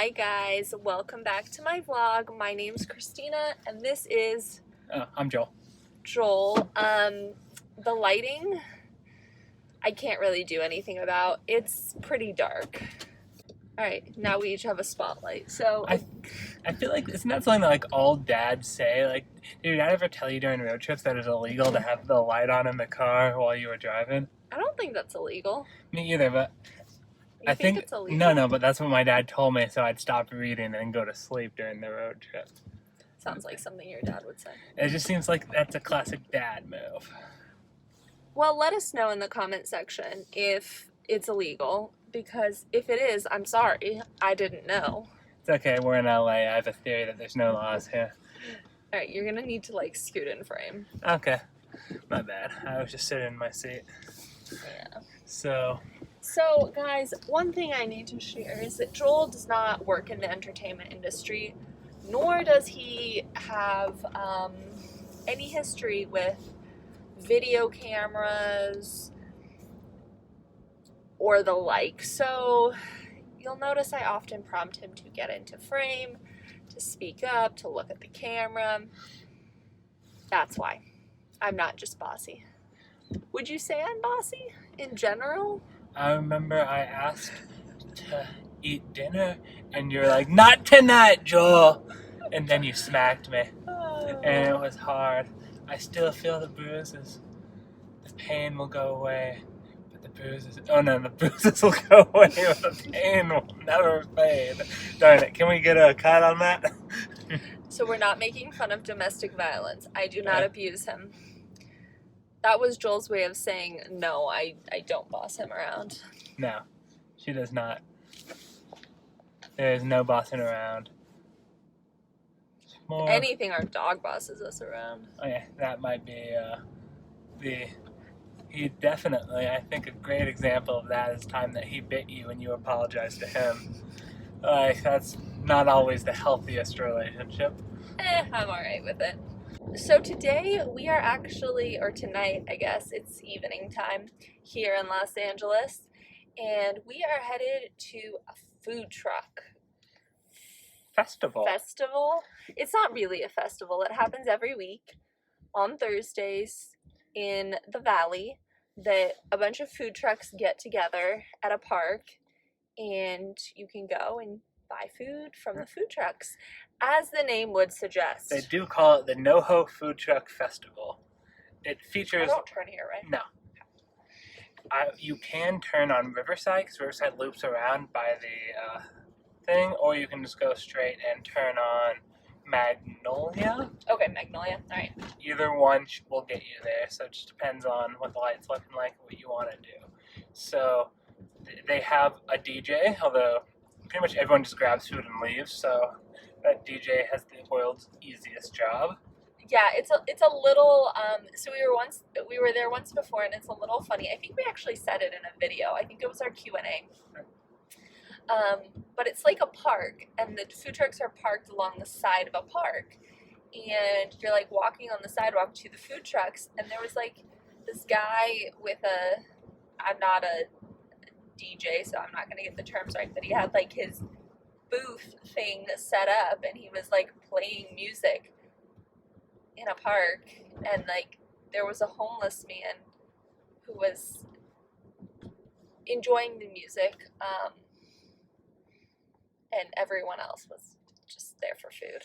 Hi guys, welcome back to my vlog. My name's Christina and this is I'm Joel. Joel. The lighting, I can't really do anything about. It's pretty dark. Alright, now we each have a spotlight. So I feel like, isn't that something that like all dads say? Like, did your dad ever tell you during road trips that it's illegal to have the light on in the car while you were driving? I don't think that's illegal. Me either, but You I think it's illegal? no, but that's what my dad told me, so I'd stop reading and go to sleep during the road trip. Sounds like something your dad would say. It just seems like that's a classic dad move. Well, let us know in the comment section if it's illegal, because if it is, I'm sorry. I didn't know. It's okay, we're in LA. I have a theory that there's no laws here. Alright, you're gonna need to like scoot in frame. Okay, my bad. I was just sitting in my seat. Yeah. So, guys, one thing I need to share is that Joel does not work in the entertainment industry, nor does he have any history with video cameras or the like. So you'll notice I often prompt him to get into frame, to speak up, to look at the camera. That's why. I'm not just bossy. Would you say I'm bossy in general? I remember I asked to eat dinner, and you're like, "Not tonight, Joel!" And then you smacked me, and it was hard. I still feel the bruises. The pain will go away, but the bruises... Oh no, the bruises will go away, but the pain will never fade. Darn it, can we get a cut on that? So we're not making fun of domestic violence. I do not abuse him. That was Joel's way of saying, no, I don't boss him around. No, she does not. There is no bossing around. If anything, our dog bosses us around. Oh yeah, that might be he definitely, I think a great example of that is the time that he bit you and you apologized to him. Like, that's not always the healthiest relationship. I'm alright with it. So today we are actually, or tonight I guess, it's evening time here in Los Angeles, and we are headed to a food truck Festival. It's not really a festival. It happens every week on Thursdays in the Valley, that a bunch of food trucks get together at a park and you can go and buy food from the food trucks, as the name would suggest. They do call it the NOHO Food Truck Festival. It features... I don't turn here, right? No. You can turn on Riverside, because Riverside loops around by the thing, or you can just go straight and turn on Magnolia. Okay, Magnolia. All right. Either one will get you there, so it just depends on what the light's looking like and what you want to do. So they have a DJ, although pretty much everyone just grabs food and leaves, so that DJ has the world's easiest job. Yeah, it's a little so we were there once before, and it's a little funny. I think we actually said it in a video. I think it was our Q&A. But it's like a park, and the food trucks are parked along the side of a park, and you're like walking on the sidewalk to the food trucks, and there was like this guy with I'm not a DJ, so I'm not gonna get the terms right, but he had like his booth thing set up, and he was like playing music in a park, and like there was a homeless man who was enjoying the music, and everyone else was just there for food.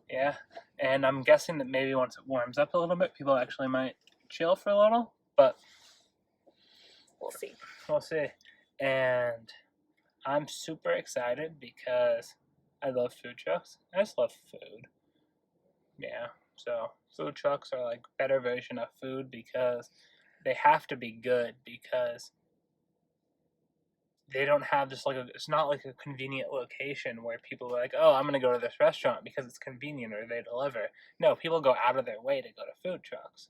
Yeah, and I'm guessing that maybe once it warms up a little bit, people actually might chill for a little, but we'll see. We'll see. And I'm super excited because I love food trucks. I just love food. Yeah, so food trucks are like a better version of food because they have to be good, because they don't have just like it's not like a convenient location where people are like, oh, I'm going to go to this restaurant because it's convenient or they deliver. No, people go out of their way to go to food trucks.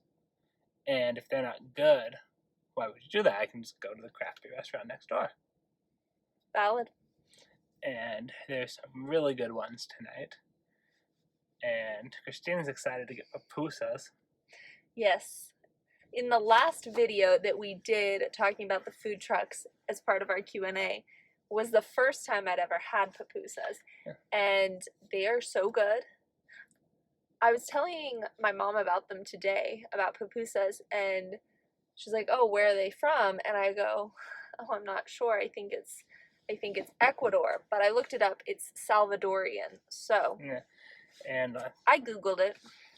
And if they're not good, why would you do that? I can just go to the crafty restaurant next door. Valid. And there's some really good ones tonight. And Christina's excited to get pupusas. Yes. In the last video that we did talking about the food trucks as part of our Q&A, was the first time I'd ever had pupusas, and they are so good. I was telling my mom about them today, about pupusas, and she's like, "Oh, where are they from?" And I go, "Oh, I'm not sure. I think it's Ecuador, but I looked it up. It's Salvadorian." So Yeah. And I googled it.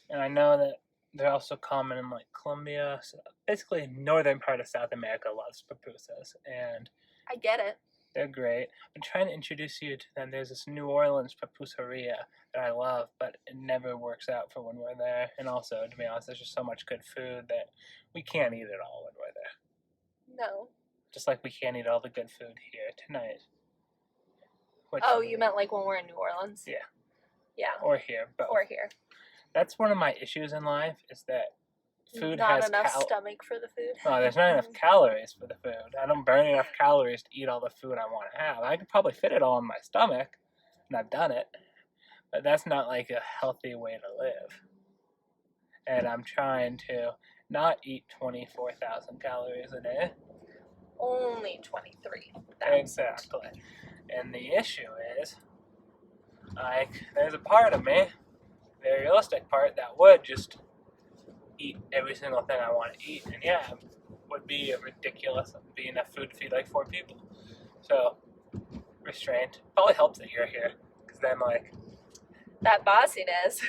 And I know that they're also common in like Colombia. So basically, northern part of South America loves pupusas, and I get it. they're great. I'm trying to introduce you to them. There's this New Orleans pupuseria that I love, but it never works out for when we're there. And also, to be honest, there's just so much good food that we can't eat it all when we're there. No. Just like we can't eat all the good food here tonight. Oh, you meant like when we're in New Orleans? Yeah. Yeah. Or here, both. Or here. That's one of my issues in life is that food not has enough stomach for the food. Oh, there's not enough calories for the food. I don't burn enough calories to eat all the food I want to have. I could probably fit it all in my stomach, and I've done it, but that's not like a healthy way to live. And I'm trying to not eat 24,000 calories a day. Only 23,000. Exactly. And the issue is, like, there's a part of me, the realistic part, that would just eat every single thing I want to eat. And yeah, it would be ridiculous. It would be enough food to feed like 4 people. So, restraint. Probably helps that you're here. Because then, like... That bossiness.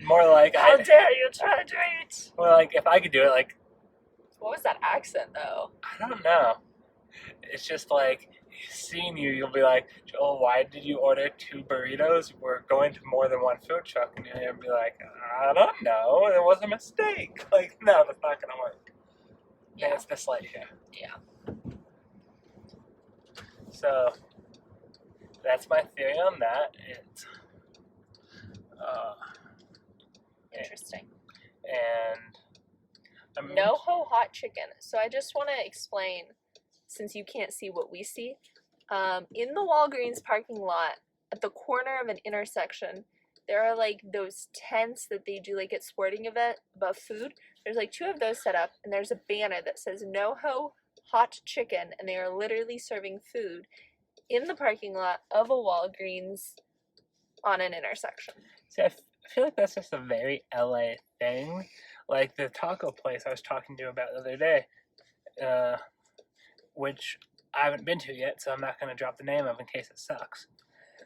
More like... How dare you try to eat? More like, if I could do it, like... What was that accent, though? I don't know. It's just like... Seeing you, you'll be like, Joel, why did you order 2 burritos? We're going to more than one food truck. And you'll be like, I don't know. It was a mistake. Like, no, that's not going to work. Yeah. And it's this light here. Yeah. So, that's my theory on that. It's, interesting. And... NOHO hot chicken. So I just want to explain, since you can't see what we see, in the Walgreens parking lot, at the corner of an intersection, there are like those tents that they do like at sporting event about food. There's like 2 of those set up, and there's a banner that says NOHO hot chicken, and they are literally serving food in the parking lot of a Walgreens on an intersection. See, I feel like that's just a very LA thing. Like the taco place I was talking to you about the other day, which I haven't been to yet, so I'm not going to drop the name of in case it sucks.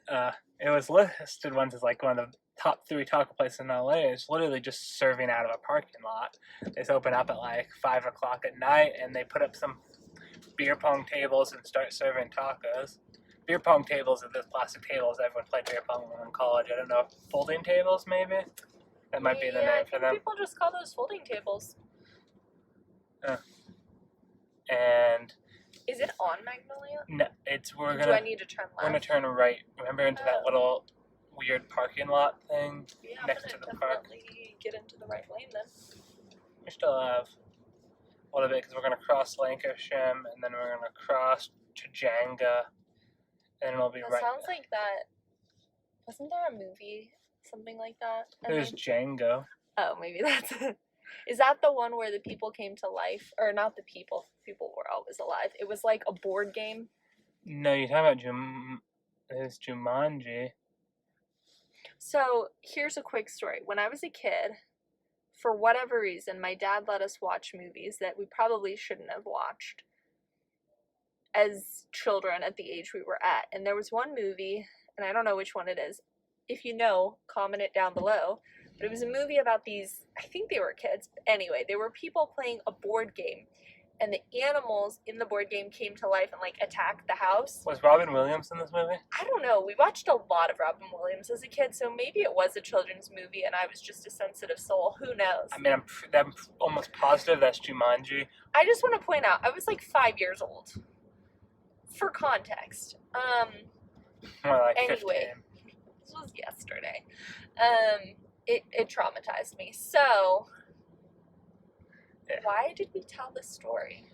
It was listed once as like one of the top 3 taco places in LA. It's literally just serving out of a parking lot. They just open up at like 5 o'clock at night, and they put up some beer pong tables and start serving tacos. Beer pong tables are those plastic tables everyone played beer pong when in college. I don't know, folding tables maybe? That might be the name for them. People just call those folding tables. And... Is it on Magnolia? No, Do I need to turn left? We're gonna turn right. Remember into that little weird parking lot thing next to the park? Definitely get into the right lane then. We still have a little bit because we're gonna cross Lancashire, and then we're gonna cross Tujanga, and it'll be right. Sounds like that. Wasn't there a movie, something like that? There's Django. Oh, maybe that's it. Is that the one where the people came to life? Or not the people. People were always alive. It was like a board game. No, you're talking about it's Jumanji. So, here's a quick story. When I was a kid, for whatever reason, my dad let us watch movies that we probably shouldn't have watched as children at the age we were at. And there was one movie, and I don't know which one it is. If you know, comment it down below. But it was a movie about these, I think they were kids. Anyway, they were people playing a board game. And the animals in the board game came to life and, like, attacked the house. Was Robin Williams in this movie? I don't know. We watched a lot of Robin Williams as a kid, so maybe it was a children's movie and I was just a sensitive soul. Who knows? I mean, I'm almost positive that's Jumanji. I just want to point out, I was, like, 5 years old. For context. More like anyway, 15. This was yesterday. It traumatized me. So... Yeah. Why did we tell this story?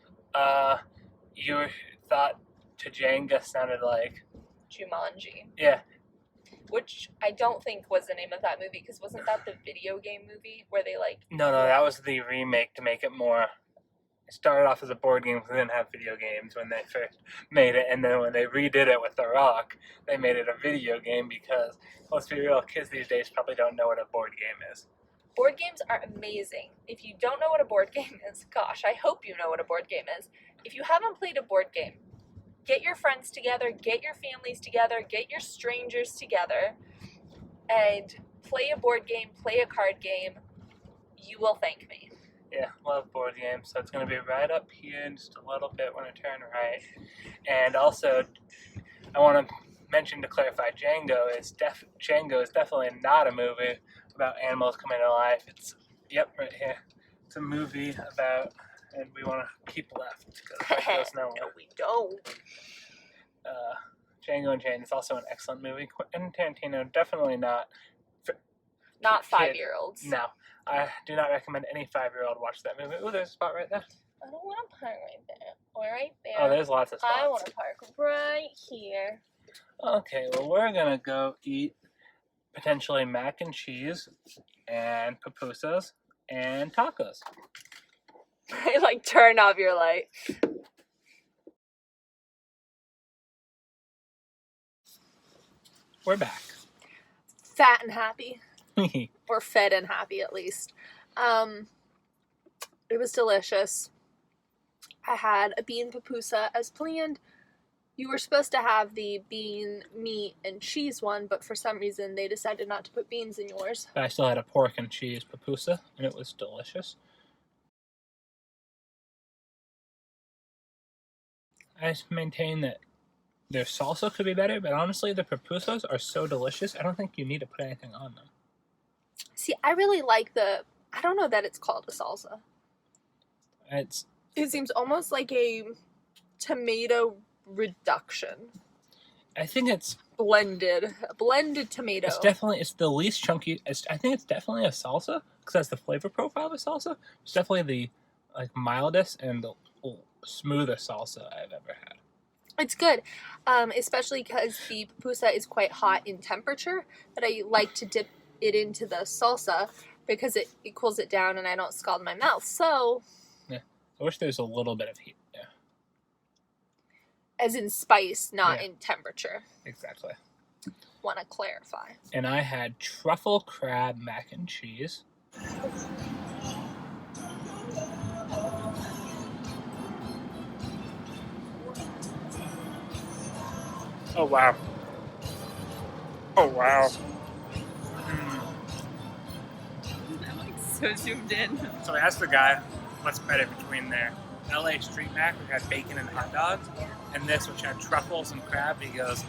You thought Tujanga sounded like... Jumanji. Yeah. Which I don't think was the name of that movie, because wasn't that the video game movie where they, like... No, that was the remake to make it more It started off as a board game because they didn't have video games when they first made it, and then when they redid it with The Rock, they made it a video game because, let's be real, kids these days probably don't know what a board game is. Board games are amazing. If you don't know what a board game is, gosh, I hope you know what a board game is. If you haven't played a board game, get your friends together, get your families together, get your strangers together, and play a board game, play a card game. You will thank me. Yeah, love board games. So it's going to be right up here in just a little bit when I turn right. And also, I want to mention to clarify, Django is definitely not a movie about animals coming to life. It's, right here. It's a movie about, and we want to keep left because it goes nowhere. No, we don't. Django Unchained is also an excellent movie. Quentin Tarantino, definitely not. Not 5-year-olds. No, I do not recommend any 5-year-old watch that movie. Oh, there's a spot right there. I don't want to park right there. Or right there. Oh, there's lots of spots. I want to park right here. Okay, well, we're going to go eat potentially mac and cheese and pupusas and tacos. Like, turn off your light. We're back. Fat and happy. Or fed and happy, at least. It was delicious. I had a bean pupusa as planned. You were supposed to have the bean, meat, and cheese one, but for some reason they decided not to put beans in yours. I still had a pork and cheese pupusa, and it was delicious. I maintain that their salsa could be better, but honestly, the pupusas are so delicious, I don't think you need to put anything on them. See, I really like I don't know that it's called a salsa. It seems almost like a tomato reduction. I think it's blended tomato. It's the least chunky. I think it's definitely a salsa because that's the flavor profile of a salsa. It's definitely the mildest and the smoothest salsa I've ever had. It's good, especially because the pupusa is quite hot in temperature. But I like to dip it into the salsa because it cools it down and I don't scald my mouth. So yeah, I wish there's a little bit of heat. Yeah, as in spice, not in temperature. Exactly. Want to clarify. And I had truffle crab mac and cheese. Oh wow. Oh wow. I'm like so zoomed in. So I asked the guy what's better between their LA Street Mac, which had bacon and hot dogs, and this, which had truffles and crab. He goes,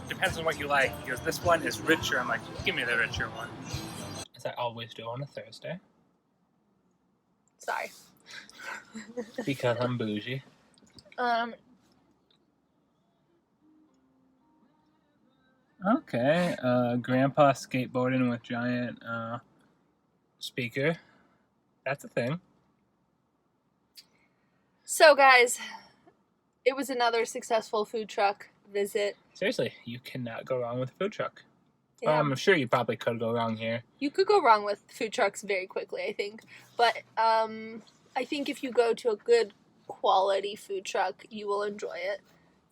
depends on what you like. He goes, this one is richer. I'm like, give me the richer one. As I always do on a Thursday. Sorry. Because I'm bougie. Okay, grandpa skateboarding with giant speaker. That's a thing. So guys, it was another successful food truck visit. Seriously, you cannot go wrong with a food truck. Yeah. I'm sure you probably could go wrong here. You could go wrong with food trucks very quickly, I think. But I think if you go to a good quality food truck, you will enjoy it.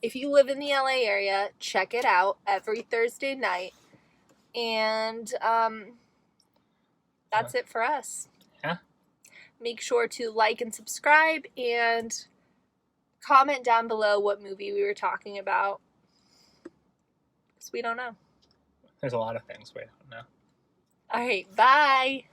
If you live in the LA area, check it out every Thursday night. And that's it for us. Yeah. Make sure to like and subscribe and comment down below what movie we were talking about. Because we don't know. There's a lot of things we don't know. All right, bye.